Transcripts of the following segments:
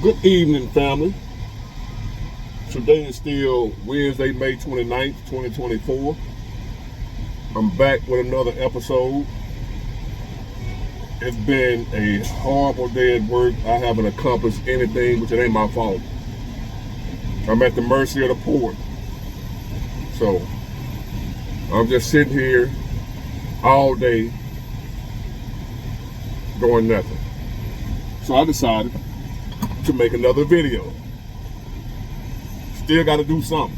Good evening, family. Today is still Wednesday, May 29th, 2024. I'm back with another episode. It's been a horrible day at work. I haven't accomplished anything, which it ain't my fault. I'm at the mercy of the poor. So, I'm just sitting here all day doing nothing. So I decided to make another video. Still got to do something.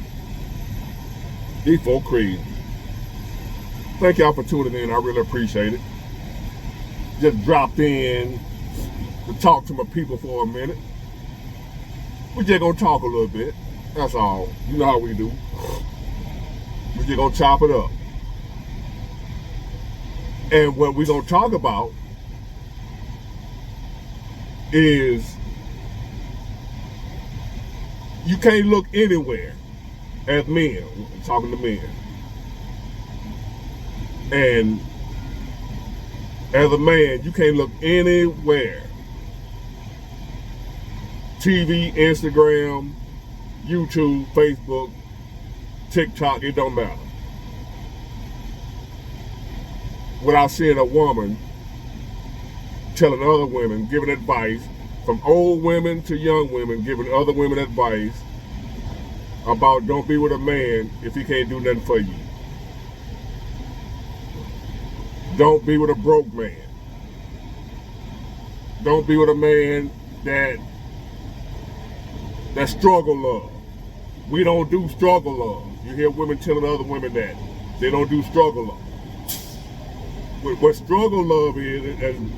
These folk crazy. Thank y'all for tuning in. I really appreciate it. Just dropped in to talk to my people for a minute. We just gonna talk a little bit. That's all. You know how we do. We just gonna chop it up. And what we gonna talk about is you can't look anywhere as men. I'm talking to men. And as a man, you can't look anywhere. TV, Instagram, YouTube, Facebook, TikTok, it don't matter. Without seeing a woman telling other women, giving advice, from old women to young women, giving other women advice about don't be with a man if he can't do nothing for you. Don't be with a broke man. Don't be with a man that struggle love. We don't do struggle love. You hear women telling other women that. They don't do struggle love. What struggle love is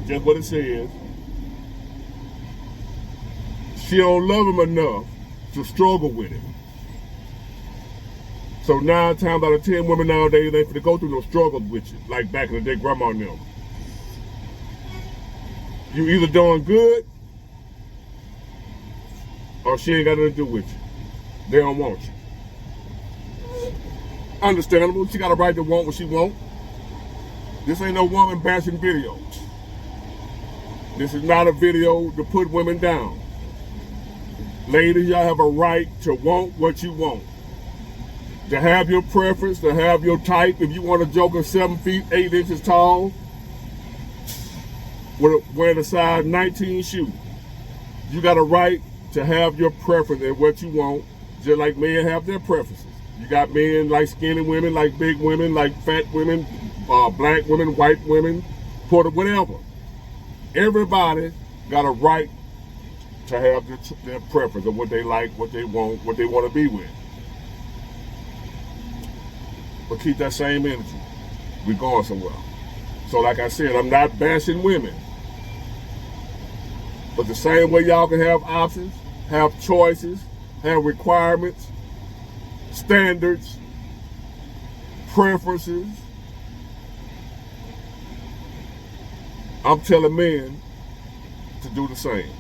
just what it says. She don't love him enough to struggle with him. So 9 times out of 10 women nowadays ain't finna go through no struggles with you, like back in the day, grandma and them. You either doing good or she ain't got nothing to do with you. They don't want you. Understandable, she got a right to want what she want. This ain't no woman bashing video. This is not a video to put women down. Ladies, y'all have a right to want what you want. To have your preference, to have your type. If you want a joker 7 feet, 8 inches tall, wearing a size 19 shoe, you got a right to have your preference and what you want, just like men have their preferences. You got men like skinny women, like big women, like fat women, black women, white women, Puerto, whatever. Everybody got a right to have their preference of what they like, what they want to be with. But keep that same energy. We're going somewhere. So like I said, I'm not bashing women. But the same way y'all can have options, have choices, have requirements, standards, preferences, I'm telling men to do the same.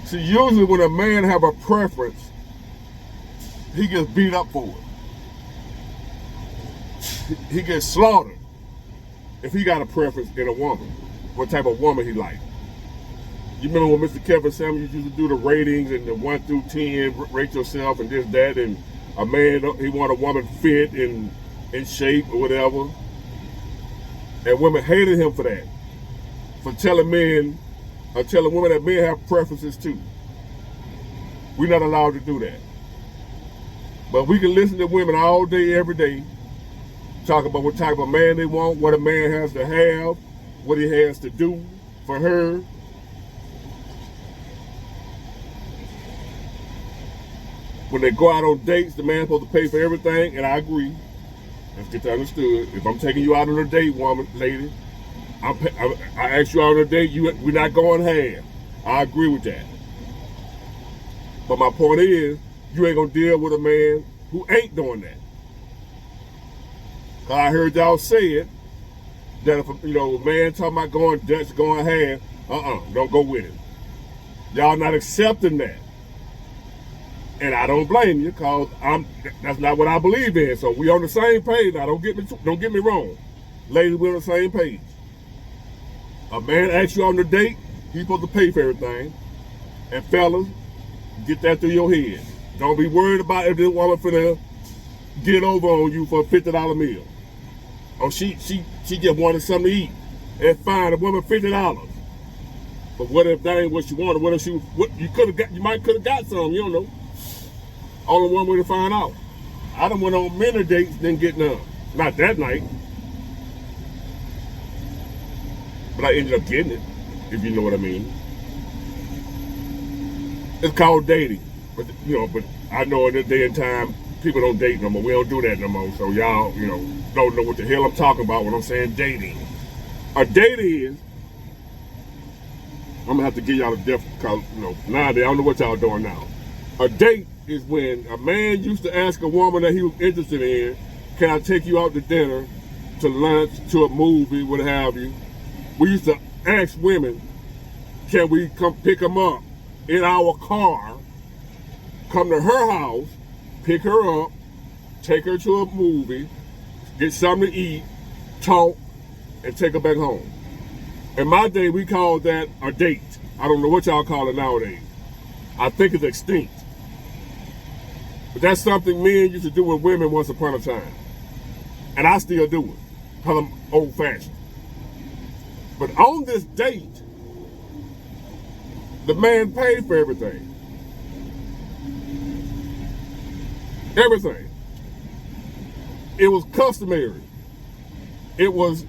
See, usually when a man have a preference, he gets beat up for it. He gets slaughtered if he got a preference in a woman, what type of woman he like. You remember when Mr. Kevin Samuels used to do the ratings and the 1 through 10, rate yourself and this, that, and a man, he want a woman fit and in shape or whatever. And women hated him for that. For telling men, or telling women that men have preferences too. We're not allowed to do that. But we can listen to women all day, every day, talk about what type of man they want, what a man has to have, what he has to do for her. When they go out on dates, the man's supposed to pay for everything, and I agree. Let's get that understood. If I'm taking you out on a date, woman, lady, I ask you out on a date, we're not going half. I agree with that. But my point is, you ain't gonna deal with a man who ain't doing that. Cause I heard y'all say it, that if a man talking about going Dutch, going half, don't go with him. Y'all not accepting that. And I don't blame you, cause that's not what I believe in. So we on the same page. Now don't get me wrong. Ladies, we're on the same page. A man asks you on the date, He's supposed to pay for everything. And fellas, get that through your head. Don't be worried about if this woman finna get over on you for a $50 meal. Or she just wanted something to eat. It's fine, the woman $50. But what if that ain't what she wanted? What if you might could have got some, you don't know. Only one way to find out. I done went on many dates, didn't get none. Not that night. But I ended up getting it, if you know what I mean. It's called dating. But I know in this day and time, people don't date no more. We don't do that no more. So y'all, don't know what the hell I'm talking about when I'm saying dating. A date is, I'm gonna have to give y'all a different, because nowadays I don't know what y'all doing now. A date is when a man used to ask a woman that he was interested in, can I take you out to dinner, to lunch, to a movie, what have you. We used to ask women, can we come pick them up in our car, come to her house, pick her up, take her to a movie, get something to eat, talk, and take her back home. In my day, we called that a date. I don't know what y'all call it nowadays. I think it's extinct. But that's something men used to do with women once upon a time. And I still do it, because I'm old-fashioned. But on this date, the man paid for everything. Everything. It was customary. It was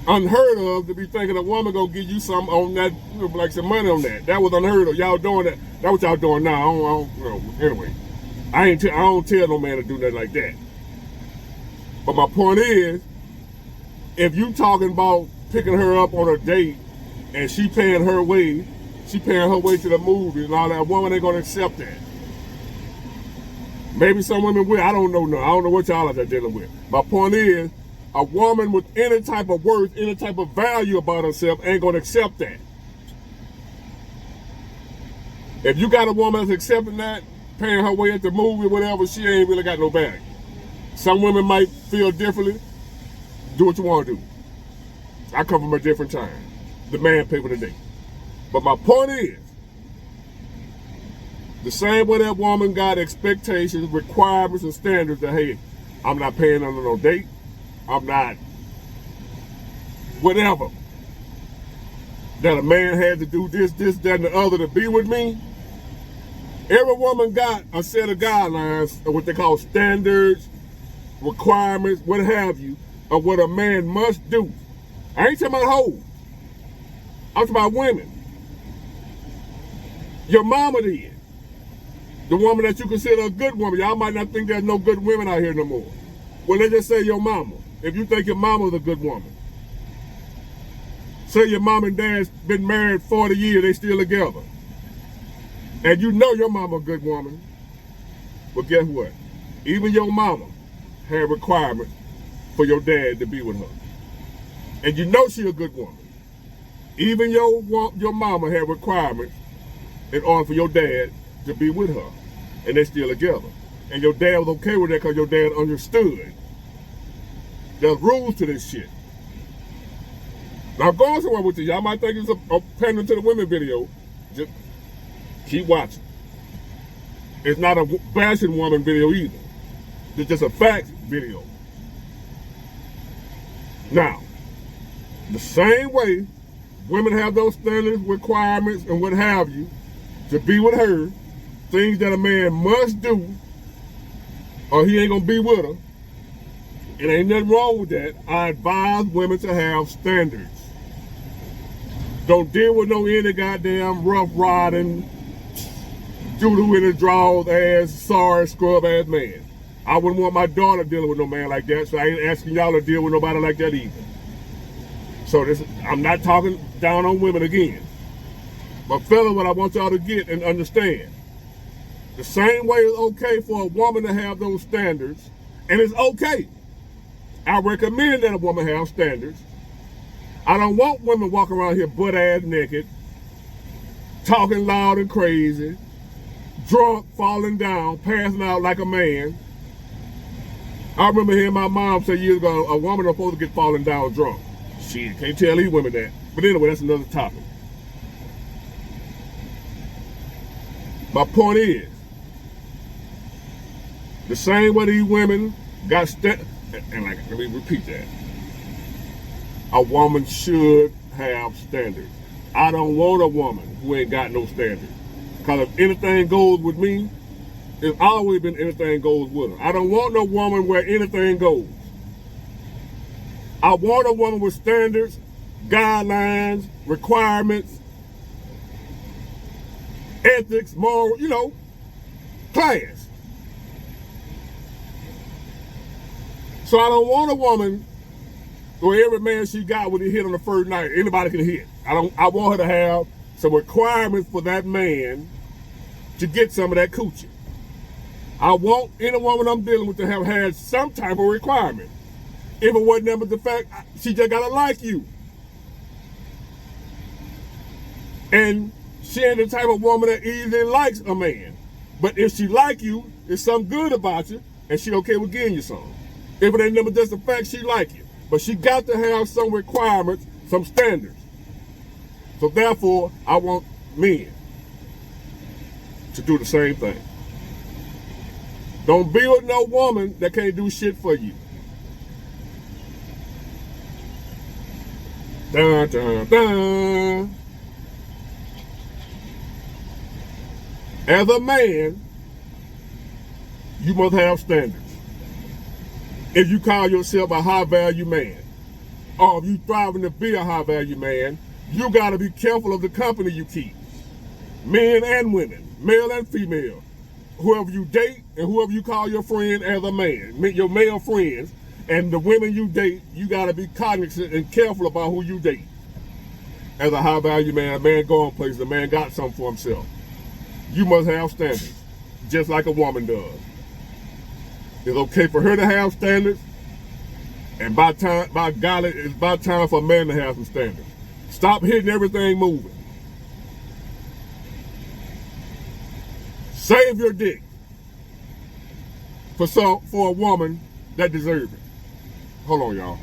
unheard of to be thinking a woman gonna give you something on that, like some money on that. That was unheard of. Y'all doing that. That's what y'all doing now. Anyway, I don't tell no man to do nothing like that. But my point is, if you talking about picking her up on a date and she paying her way to the movie and all that, woman ain't gonna accept that. Maybe some women will. I don't know. No, I don't know what y'all are dealing with. My point is, a woman with any type of worth, any type of value about herself ain't gonna accept that. If you got a woman that's accepting that, paying her way at the movie or whatever, she ain't really got no value. Some women might feel differently. Do what you want to do. I come from a different time. The man pay for the date. But my point is, the same way that woman got expectations, requirements, and standards that, hey, I'm not paying under no date. I'm not whatever. That a man had to do this, that, and the other to be with me. Every woman got a set of guidelines, or what they call standards, requirements, what have you, of what a man must do. I ain't talking about hoes. I'm talking about women. Your mama did. The woman that you consider a good woman. Y'all might not think there's no good women out here no more. Well, let's just say your mama. If you think your mama's a good woman. Say your mom and dad's been married 40 years, they still together. And you know your mama a good woman. But guess what? Even your mama had requirements for your dad to be with her. And you know she a good woman. Even your mama had requirements in order for your dad to be with her. And they still together. And your dad was okay with that because your dad understood. There's rules to this shit. Now I'm going somewhere with you. Y'all might think it's a pandering to the women video. Just keep watching. It's not a bashing woman video either. It's just a fact video. Now, the same way women have those standards, requirements, and what have you, to be with her, things that a man must do, or he ain't gonna be with her. It ain't nothing wrong with that. I advise women to have standards. Don't deal with no any goddamn rough riding, doo-doo in the drawers ass, sorry scrub ass man. I wouldn't want my daughter dealing with no man like that, so I ain't asking y'all to deal with nobody like that either. So I'm not talking down on women again. But fella, what I want y'all to get and understand, the same way it's okay for a woman to have those standards, and it's okay. I recommend that a woman have standards. I don't want women walking around here butt ass naked, talking loud and crazy, drunk, falling down, passing out like a man. I remember hearing my mom say years ago, a woman is supposed to get falling down drunk. Shit, can't tell these women that. But anyway, that's another topic. My point is, the same way these women got and like, let me repeat that. A woman should have standards. I don't want a woman who ain't got no standards. Because if anything goes with me, it's always been anything goes with her. I don't want no woman where anything goes. I want a woman with standards, guidelines, requirements, ethics, moral, class. So I don't want a woman where every man she got when he hit on the first night, anybody can hit. I want her to have some requirements for that man to get some of that coochie. I want any woman I'm dealing with to have had some type of requirement. If it wasn't nothing but the fact she just gotta like you. And she ain't the type of woman that easily likes a man. But if she like you, there's something good about you, and she okay with getting you some. If it ain't nothing but just the fact she like you. But she got to have some requirements, some standards. So therefore, I want men to do the same thing. Don't be with no woman that can't do shit for you. Dun, dun, dun. As a man, you must have standards. If you call yourself a high-value man, or if you thriving to be a high-value man, you got to be careful of the company you keep. Men and women, male and female, whoever you date and whoever you call your friend as a man, your male friends, and the women you date, you got to be cognizant and careful about who you date. As a high-value man, a man going places, a man got something for himself. You must have standards, just like a woman does. It's okay for her to have standards, and by golly, it's about time for a man to have some standards. Stop hitting everything moving. Save your dick for a woman that deserves it. Hold on, y'all.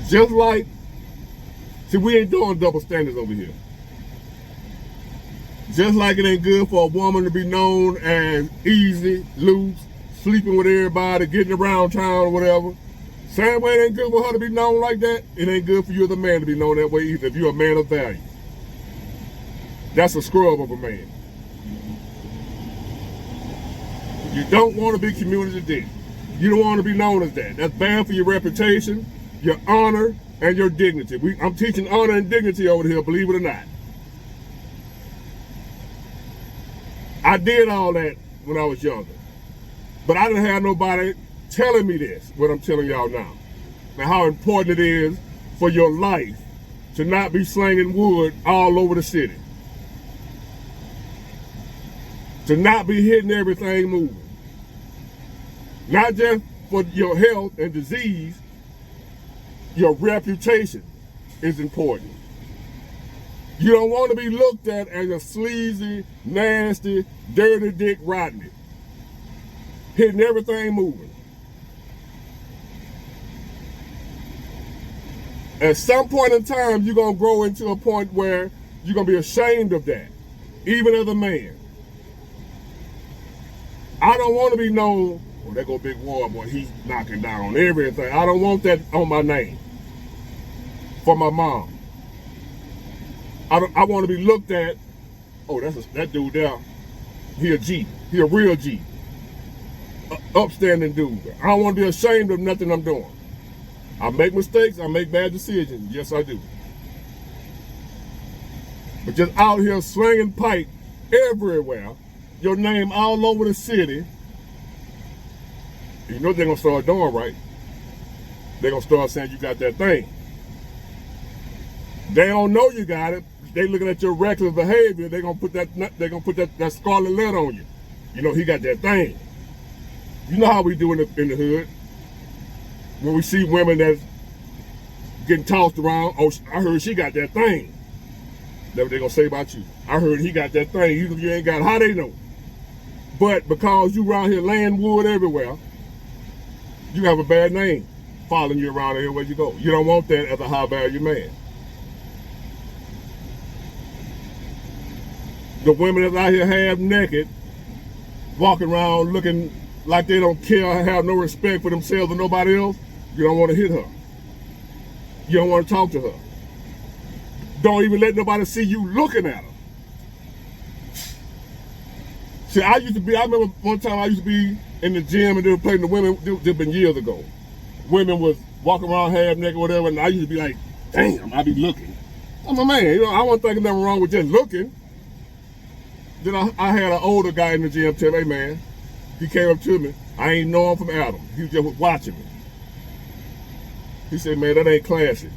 Just like, see, we ain't doing double standards over here. Just like it ain't good for a woman to be known as easy, loose, sleeping with everybody, getting around town or whatever. Same way it ain't good for her to be known like that, it ain't good for you as a man to be known that way either if you're a man of value. That's a scrub of a man. You don't want to be community dick. You don't want to be known as that. That's bad for your reputation, your honor, and your dignity. I'm teaching honor and dignity over here, believe it or not. I did all that when I was younger. But I didn't have nobody telling me this, what I'm telling y'all now. Now how important it is for your life to not be slinging wood all over the city. To not be hitting everything moving. Not just for your health and disease, your reputation is important. You don't want to be looked at as a sleazy, nasty, dirty dick Rodney. Hitting everything moving. At some point in time, you're going to grow into a point where you're going to be ashamed of that, even as a man. I don't want to be known, oh, there go Big War Boy, he's knocking down everything. I don't want that on my name for my mom. I want to be looked at, oh, that dude there, he a G, he a real G, upstanding dude. I don't want to be ashamed of nothing I'm doing. I make mistakes, I make bad decisions, yes I do. But just out here slinging pipe everywhere, your name all over the city, you know they're going to start doing right. They're going to start saying you got that thing. They don't know you got it. They looking at your reckless behavior. They're gonna put that scarlet letter on you. You know he got that thing. You know how we do in the hood when we see women that's getting tossed around. Oh, I heard she got that thing. That's what they gonna say about you. I heard he got that thing. You ain't got it. How they know? But because you around here laying wood everywhere, you have a bad name following you around everywhere you go. You don't want that as a high value man. The women that's out here half naked, walking around looking like they don't care, have no respect for themselves or nobody else, you don't want to hit her. You don't want to talk to her. Don't even let nobody see you looking at her. See, I remember one time I used to be in the gym and they were playing the women, this been years ago. Women was walking around half naked or whatever, and I used to be like, damn, I be looking. I'm a man, I wasn't thinking nothing wrong with just looking. Then I had an older guy in the gym tell me, hey man, he came up to me, I ain't know him from Adam. He just was watching me. He said, man, that ain't classy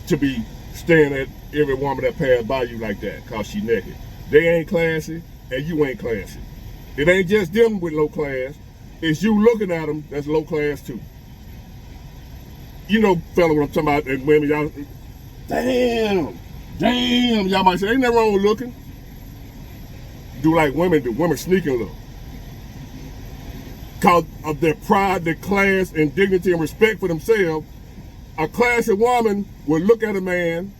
to be staring at every woman that passed by you like that cause she naked. They ain't classy and you ain't classy. It ain't just them with low class, it's you looking at them that's low class too. You know, fella, what I'm talking about, and women, y'all, damn, y'all might say, ain't nothing wrong with looking. Do like women do, women sneaking look. Cause of their pride, their class, and dignity and respect for themselves, a classy woman will look at a man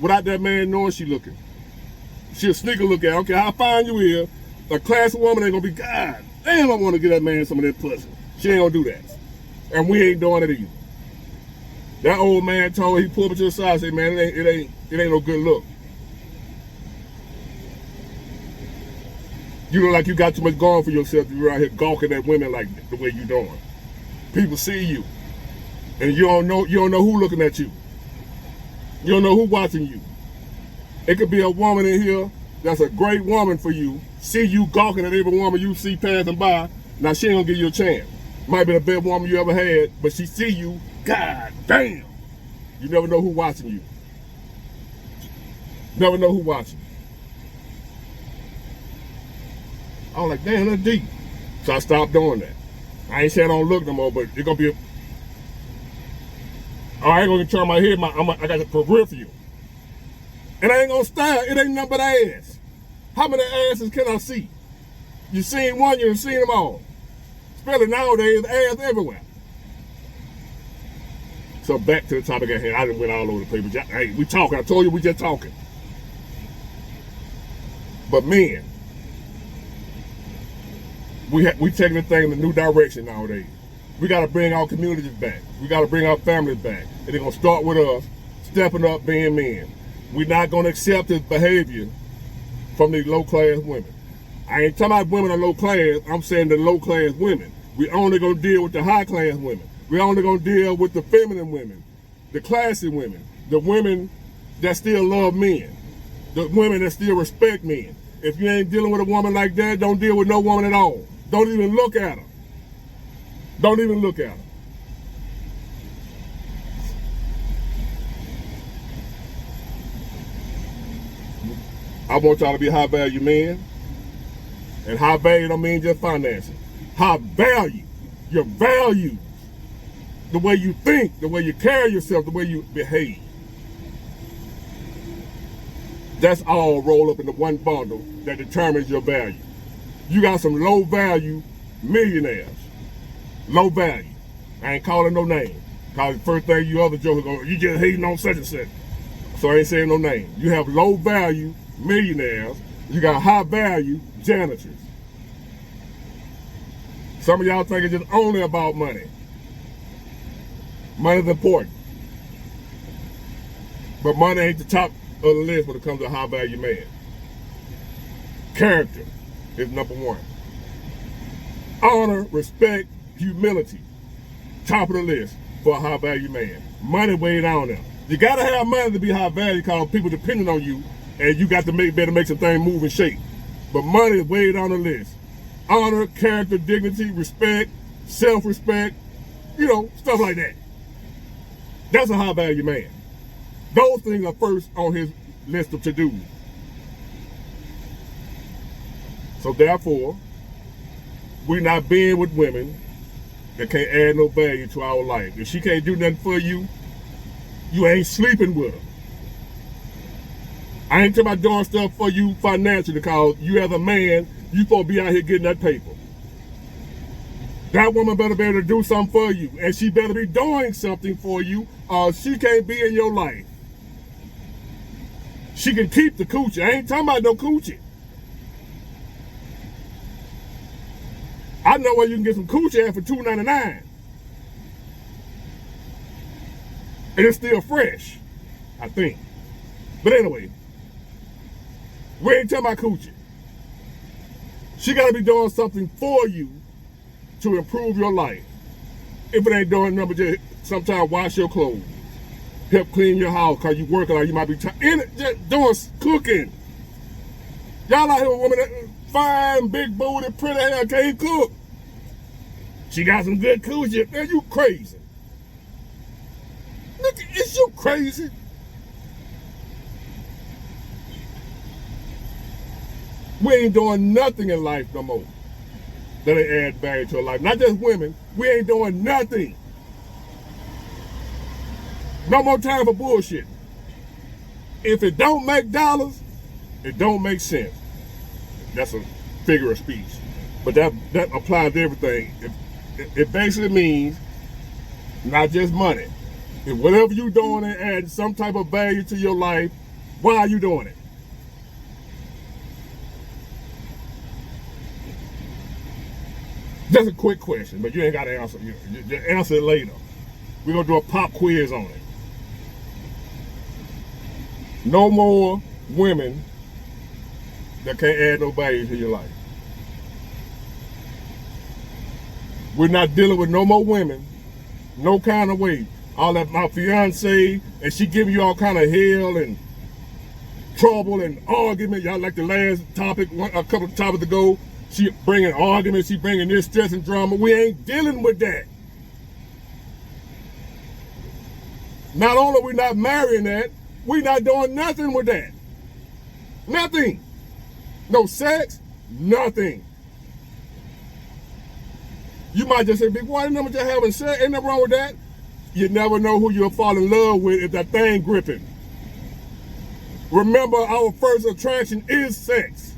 without that man knowing she looking. She'll sneak a look at him. Okay, how fine you is. A classy woman ain't gonna be, God damn, I want to get that man some of that pussy. She ain't gonna do that. And we ain't doing it either. That old man told her, he pulled me to the side and said, man, it ain't no good look. You look like you got too much going for yourself if you're out here gawking at women like the way you doing. People see you. And you don't know who looking at you. You don't know who watching you. It could be a woman in here that's a great woman for you, see you gawking at every woman you see passing by. Now she ain't gonna give you a chance. Might be the best woman you ever had, but she see you, God damn. You never know who watching you. Never know who watching. I was like, damn, that's deep. So I stopped doing that. I ain't saying I don't look no more, but it's gonna be I ain't gonna turn my head, I got a peripheral. And I ain't gonna style, it ain't nothing but ass. How many asses can I see? You seen one, you've seen them all. Especially nowadays, ass everywhere. So back to the topic at hand. I done went all over the place. But hey, we talking. I told you we just talking. But men, we taking the thing in a new direction nowadays. We got to bring our communities back. We got to bring our families back. And they're going to start with us stepping up being men. We're not going to accept this behavior from these low-class women. I ain't talking about women are low-class. I'm saying the low-class women. We only going to deal with the high-class women. We only going to deal with the feminine women, the classy women, the women that still love men, the women that still respect men. If you ain't dealing with a woman like that, don't deal with no woman at all. Don't even look at her. Don't even look at her. I want y'all to be high value men. And high value don't mean just financing. High value, your values, the way you think, the way you carry yourself, the way you behave. That's all rolled up into one bundle that determines your value. You got some low value millionaires. Low value. I ain't calling no name. Cause the first thing you other jokers go, you just hating on such and such. So I ain't saying no name. You have low value millionaires. You got high value janitors. Some of y'all think it's just only about money. Money's important. But money ain't the top of the list when it comes to a high value man. Character is number one. Honor, respect, humility. Top of the list for a high value man. Money way down there. You gotta have money to be high value because people depending on you and you got to better make some things move and shake. But money is way down the list. Honor, character, dignity, respect, self-respect, stuff like that. That's a high value man. Those things are first on his list of to-dos. So therefore, we're not being with women that can't add no value to our life. If she can't do nothing for you, you ain't sleeping with her. I ain't talking about doing stuff for you financially because you as a man, you supposed to be out here getting that paper. That woman better be able to do something for you, and she better be doing something for you, or she can't be in your life. She can keep the coochie. I ain't talking about no coochie. I know where you can get some coochie at for $2.99. And it's still fresh, I think. But anyway, we ain't talking about coochie. She gotta be doing something for you to improve your life. If it ain't doing nothing, just sometimes wash your clothes, help clean your house, cause you working out, you might be just doing cooking. Y'all out here with women that fine, big booty, pretty hair, can't cook. She got some good coochie. Man, you crazy. Look, is you crazy? We ain't doing nothing in life no more that ain't add value to our life. Not just women, we ain't doing nothing. No more time for bullshit. If it don't make dollars, it don't make sense. That's a figure of speech. But that applies to everything. It basically means not just money. If whatever you're doing and add some type of value to your life, why are you doing it? Just a quick question, but you ain't got to answer. You answer it later. We're going to do a pop quiz on it. No more women that can't add no value to your life. We're not dealing with no more women, no kind of way. All that my fiance, and she giving you all kind of hell and trouble and argument. Y'all like the last topic, a couple of topics ago. She bringing arguments, she bringing this stress and drama. We ain't dealing with that. Not only are we not marrying that, we not doing nothing with that. Nothing. No sex, nothing. You might just say, big boy, ain't nothing just having sex, ain't nothing wrong with that. You never know who you'll fall in love with if that thing gripping. Remember, our first attraction is sex.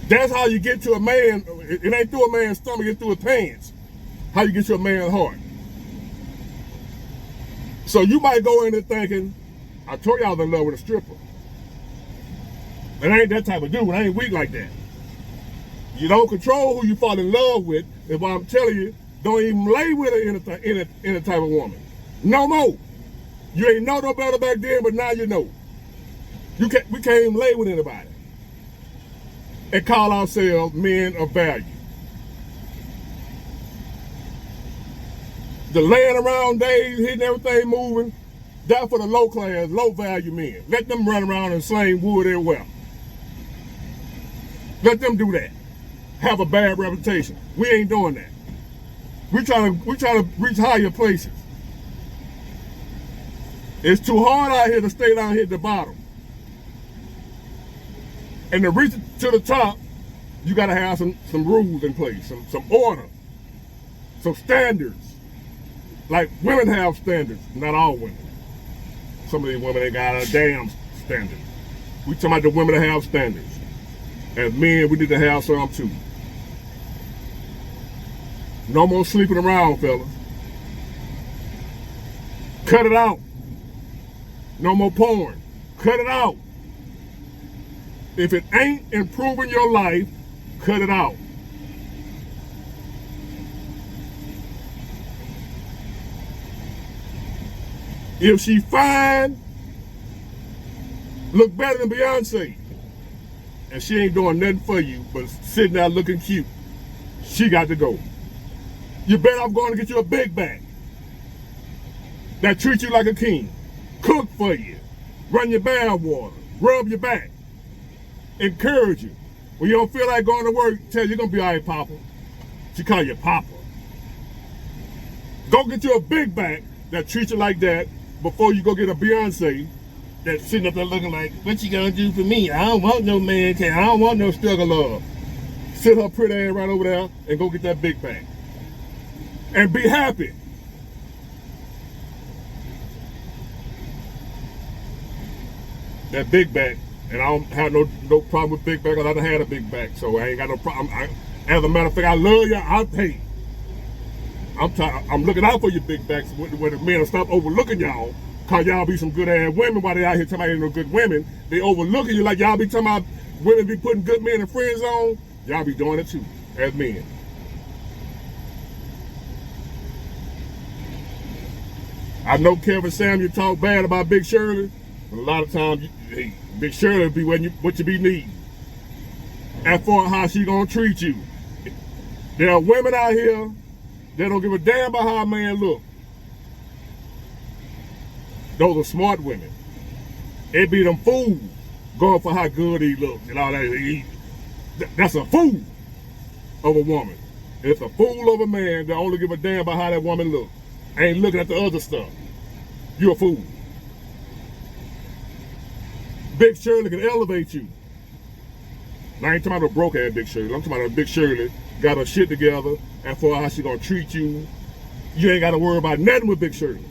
That's how you get to a man. It ain't through a man's stomach, it's through his pants. How you get to a man's heart. So you might go in there thinking, I told you I was in love with a stripper. It ain't that type of dude. I ain't weak like that. You don't control who you fall in love with. If I'm telling you, don't even lay with her any type of woman. No more. You ain't know no better back then, but now you know. We can't even lay with anybody and call ourselves men of value. The laying around days, hitting everything moving, that's for the low class, low value men. Let them run around and sling wood everywhere. Let them do that. Have a bad reputation. We ain't doing that. We trying to reach higher places. It's too hard out here to stay down here at the bottom. And to reach to the top, you gotta have some rules in place, some order, some standards. Like women have standards, not all women. Some of these women ain't got a damn standard. We talking about the women that have standards. As men, we need to have some too. No more sleeping around, fellas. Cut it out. No more porn. Cut it out. If it ain't improving your life, cut it out. If she fine, look better than Beyonce, and she ain't doing nothing for you but sitting there looking cute, she got to go. You better off going to get you a big bag that treats you like a king, cook for you, run your bath water, rub your back, encourage you. When you don't feel like going to work, tell you you're going to be all right, Papa. She call you Papa. Go get you a big bag that treats you like that before you go get a Beyonce that's sitting up there looking like, what you gonna do for me? I don't want no man, I don't want no struggle love. Sit her pretty ass right over there and go get that big bag. And be happy. That big back, and I don't have no problem with big back, because I done had a big back, so I ain't got no problem. As a matter of fact, I love y'all. I'm looking out for your big backs when the men will stop overlooking y'all, Cause y'all be some good ass women while they out here talking about ain't no good women. They overlooking you like y'all be talking about women be putting good men in friend zone. Y'all be doing it too, as men. I know Kevin Samuel talk bad about Big Shirley, but a lot of times, Big Shirley be what you be needing. As for how she gonna treat you. There are women out here that don't give a damn about how a man look. Those are smart women. It be them fools going for how good he looks and all that. That's a fool of a woman. It's a fool of a man that only give a damn about how that woman look. Ain't looking at the other stuff. You're a fool. Big Shirley can elevate you. Now, I ain't talking about a broke ass Big Shirley. I'm talking about a Big Shirley got her shit together, and for how she gonna treat you, you ain't gotta worry about nothing with Big Shirley.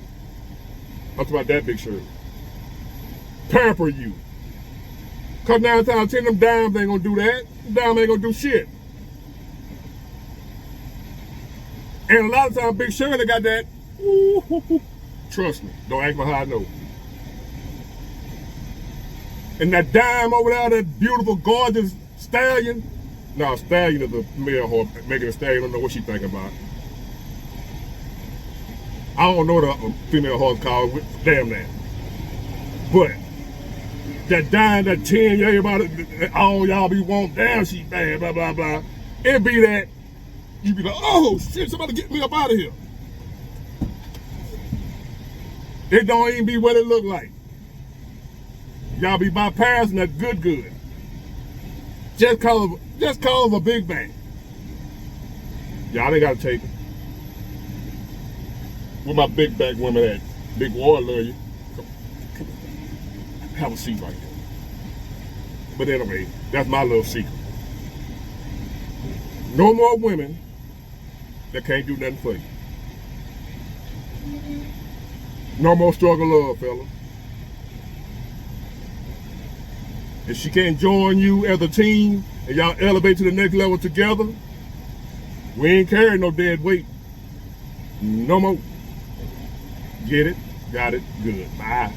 I'm talking about that Big Shirley. Pamper you. Cause 9 times out of 10, them dimes ain't gonna do that. Them dimes ain't gonna do shit. And a lot of times, Big Shirley got that. Ooh, trust me, don't ask me how I know. And that dime over there, that beautiful, gorgeous stallion. No, stallion is a male horse. Making a stallion, I don't know what she thinking about. I don't know what a female horse called. Damn that. But that dime, that 10, everybody, all y'all be wanting, damn, she bad, blah, blah, blah. It be that, you be like, oh shit, somebody get me up out of here. It don't even be what it look like. Y'all be bypassing that good. Just cause a big bang. Y'all ain't gotta take it. Where my big back women at? Big War, love you. Come. Have a seat right here. But anyway, that's my little secret. No more women that can't do nothing for you. No more struggle love, fella. If she can't join you as a team and y'all elevate to the next level together, we ain't carrying no dead weight. No more. Get it? Got it? Good. Bye.